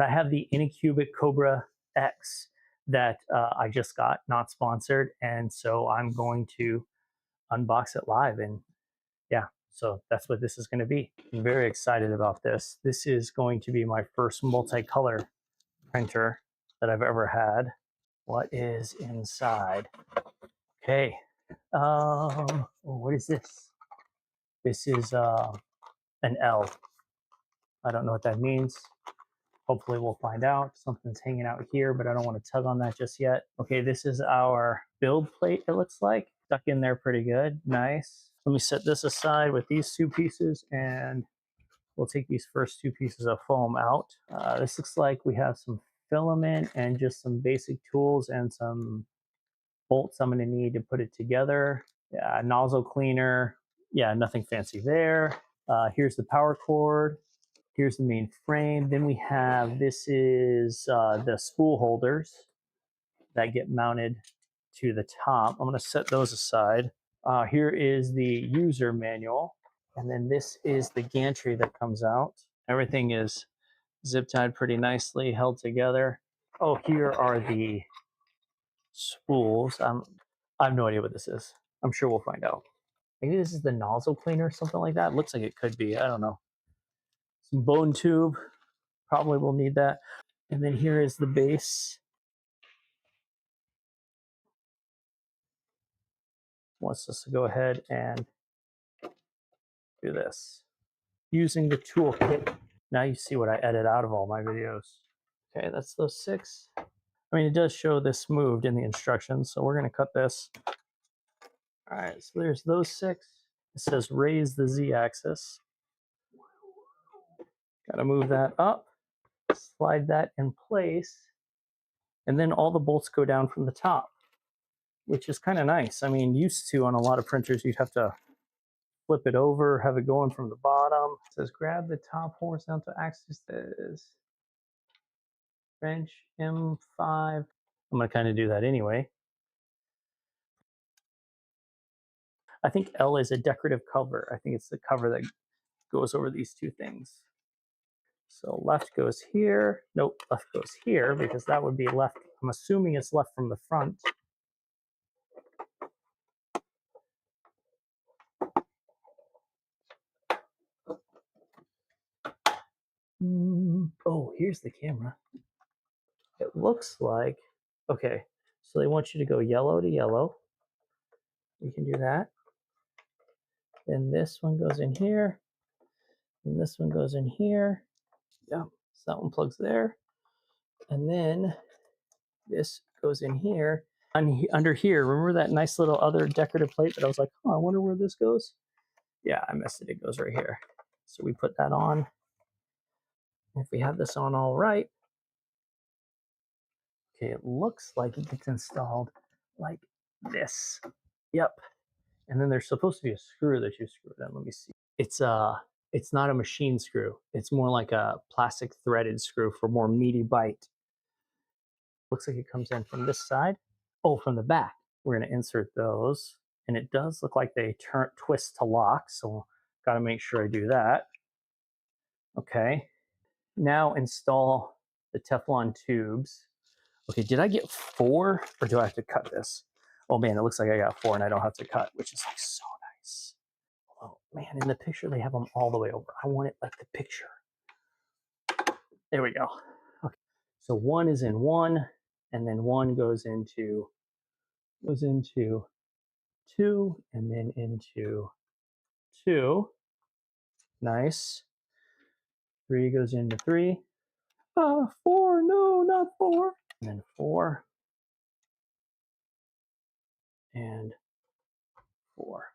I have the Anycubic Kobra X that I just got, not sponsored, and so I'm going to unbox it live. And yeah, so that's what this is going to be. I'm very excited about this. This is going to be my first multicolor printer that I've ever had. What is inside? Okay. What is this? This is an L. I don't know what that means. Hopefully we'll find out. Something's hanging out here, but I don't want to tug on that just yet. Okay, this is our build plate, it looks like. Stuck in there pretty good. Nice. Let me set this aside with these two pieces, and we'll take these first two pieces of foam out. This looks like we have some filament and just some basic tools and some bolts I'm going to need to put it together. Yeah, nozzle cleaner. Yeah, nothing fancy there. Here's the power cord. Here's the main frame. Then we have, this is the spool holders that get mounted to the top. I'm going to set those aside. Here is the user manual. And then this is the gantry that comes out. Everything is zip tied pretty nicely, held together. Oh, here are the spools. I have no idea what this is. I'm sure we'll find out. Maybe this is the nozzle cleaner, something like that. Looks like it could be. I don't know. Some bone tube. Probably will need that. And then here is the base. Wants us to go ahead and do this. Using the toolkit. Now you see what I edit out of all my videos. Okay, that's those 6. I mean, it does show this moved in the instructions, so we're going to cut this. All right, so there's those 6. It says raise the Z-axis. Got to move that up, slide that in place, and then all the bolts go down from the top, which is kind of nice. I mean, used to on a lot of printers, you'd have to flip it over, have it going from the bottom. It says grab the top horizontal axis. Says bench M5. I'm going to kind of do that anyway. I think L is a decorative cover. I think it's the cover that goes over these two things. So left goes here. Nope, left goes here because that would be left. I'm assuming it's left from the front. Oh, here's the camera. It looks like, okay, so they want you to go yellow to yellow. We can do that. Then this one goes in here. And this one goes in here. Yeah, so that one plugs there. And then this goes in here. Under here, remember that nice little other decorative plate that I was like, oh, I wonder where this goes? Yeah, I missed it. It goes right here. So we put that on. If we have this on all right, okay, it looks like it gets installed like this. Yep. And then there's supposed to be a screw that you screw it in. Let me see. It's not a machine screw. It's more like a plastic threaded screw for more meaty bite. Looks like it comes in from this side. Oh, from the back. We're going to insert those. And it does look like they twist to lock. So got to make sure I do that. Okay. Now install the Teflon tubes. Okay, did I get 4 or do I have to cut this? Oh man, it looks like I got 4 and I don't have to cut, which is like so nice. Oh man, in the picture they have them all the way over. I want it like the picture. There we go. Okay, so 1 is in 1, and then 1 goes into 2, and then into 2. Nice. 3 goes into 3. 4, no, not 4. And then 4. And 4.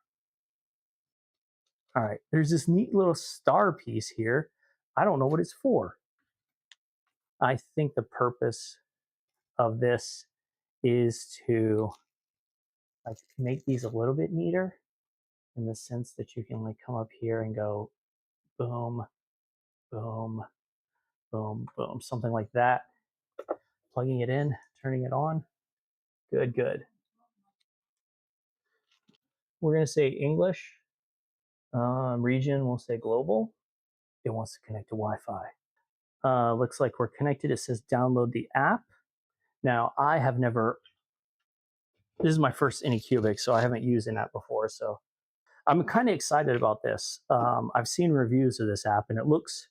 All right, there's this neat little star piece here. I don't know what it's for. I think the purpose of this is to like make these a little bit neater in the sense that you can like come up here and go boom, boom, boom, boom, something like that. Plugging it in, turning it on. Good, good. We're going to say English. Region, we'll say global. It wants to connect to Wi-Fi. Looks like we're connected. It says download the app. Now, I have never, this is my first Anycubic, so I haven't used an app before. So I'm kind of excited about this. I've seen reviews of this app and it looks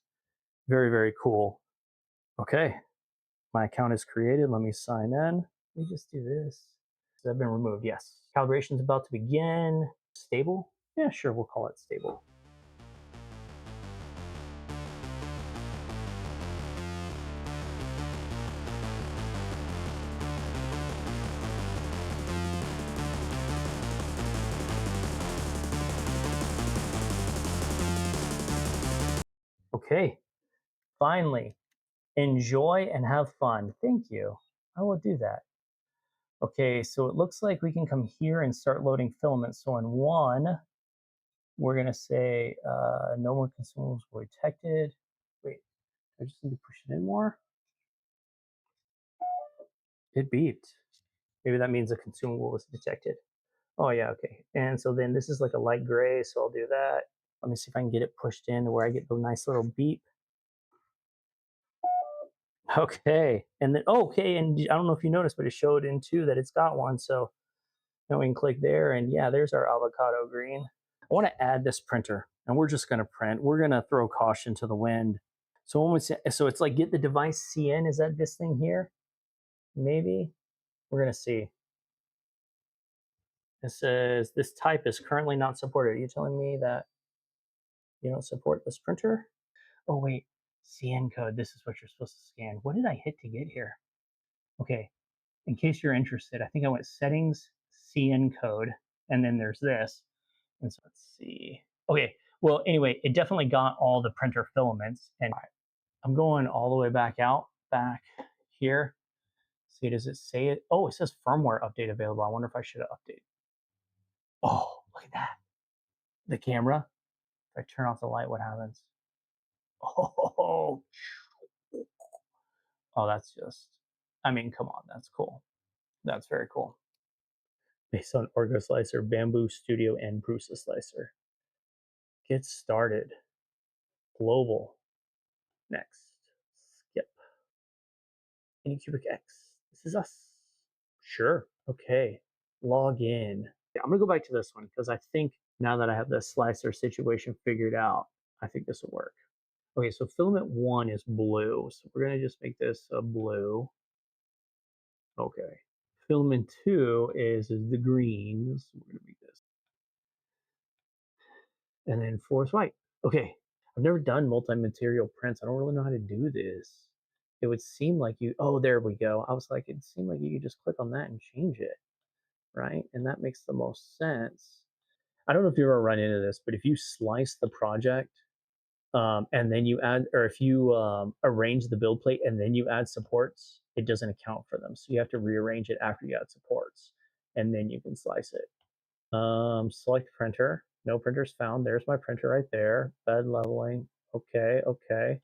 very, very cool. Okay, my account is created. Let me sign in. Let me just do this. I've been removed, yes. Calibration is about to begin. Stable? Yeah, sure, we'll call it stable. Okay, finally, enjoy and have fun. Thank you. I will do that. Okay, so it looks like we can come here and start loading filaments. So in one, we're gonna say no more consumables were detected. Wait, I just need to push it in more. It beeped. Maybe that means a consumable was detected. Oh yeah, okay. And so then this is like a light gray, so I'll do that. Let me see if I can get it pushed in to where I get the nice little beep. Okay, and then okay, and I don't know if you noticed, but it showed in too that it's got one. So now we can click there, and yeah, there's our avocado green. I want to add this printer, and we're just going to print. We're going to throw caution to the wind. So when we say, so it's like get the device CN. Is that this thing here? Maybe we're going to see. It says this type is currently not supported. Are you telling me that you don't support this printer? Oh wait, CN code. This is what you're supposed to scan. What did I hit to get here? Okay, in case you're interested, I think I went settings, CN code, and then there's this. And so let's see. Okay, well, anyway, it definitely got all the printer filaments. And I'm going all the way back out, back here. See, does it say it? Oh, it says firmware update available. I wonder if I should update. Oh, look at that. The camera. If I turn off the light, what happens? Oh, oh, that's just, I mean, come on, that's cool. That's very cool. Based on Orgo Slicer, Bamboo Studio, and Prusa Slicer. Get started. Global. Next. Skip. Anycubic X. This is us. Sure. Okay. Log in. Yeah, I'm going to go back to this one because I think now that I have the slicer situation figured out, I think this will work. Okay, so filament 1 is blue. So we're going to just make this a blue. Okay. Filament 2 is the green. So we're going to make this. And then 4 is white. Okay. I've never done multi-material prints. I don't really know how to do this. It would seem like you, oh, there we go. I was like, it seemed like you could just click on that and change it, right? And that makes the most sense. I don't know if you ever run into this, but if you slice the project and then you add, or if you arrange the build plate and then you add supports, it doesn't account for them. So you have to rearrange it after you add supports, and then you can slice it. Select printer. No printers found. There's my printer right there. Bed leveling. Okay, okay.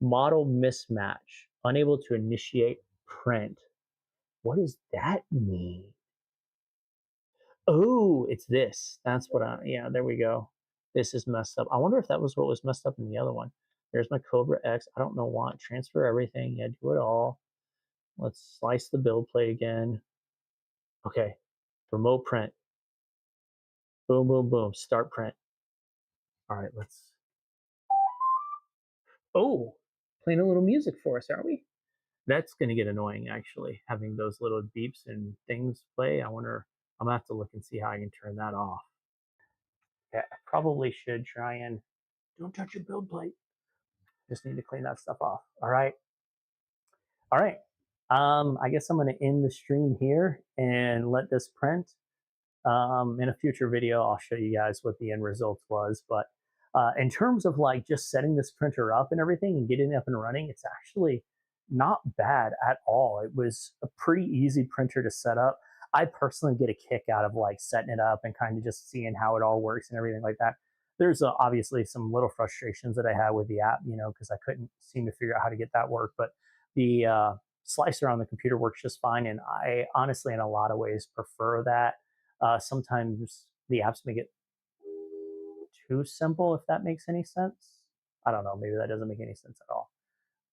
Model mismatch. Unable to initiate print. What does that mean? Oh, it's this. That's what I, yeah, there we go. This is messed up. I wonder if that was what was messed up in the other one. There's my Kobra X. I don't know why. Transfer everything. Yeah, do it all. Let's slice the build plate again. Okay. Remote print. Boom, boom, boom. Start print. All right, let's. Oh, playing a little music for us, aren't we? That's going to get annoying, actually, having those little beeps and things play. I wonder, I'm going to have to look and see how I can turn that off. Yeah, I probably should try and don't touch your build plate. Just need to clean that stuff off. All right. All right. I guess I'm going to end the stream here and let this print. In a future video, I'll show you guys what the end result was. But in terms of like just setting this printer up and everything and getting it up and running, it's actually not bad at all. It was a pretty easy printer to set up. I personally get a kick out of like setting it up and kind of just seeing how it all works and everything like that. There's obviously some little frustrations that I had with the app, because I couldn't seem to figure out how to get that work. But the slicer on the computer works just fine. And I honestly, in a lot of ways, prefer that. Sometimes the apps make it too simple, if that makes any sense. I don't know. Maybe that doesn't make any sense at all.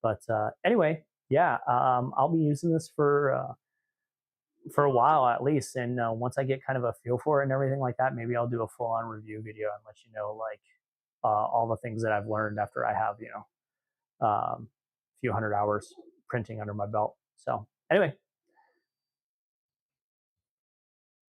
But anyway, yeah, I'll be using this for a while at least. And once I get kind of a feel for it and everything like that, maybe I'll do a full on review video and let you know like all the things that I've learned after a few hundred hours printing under my belt. So anyway,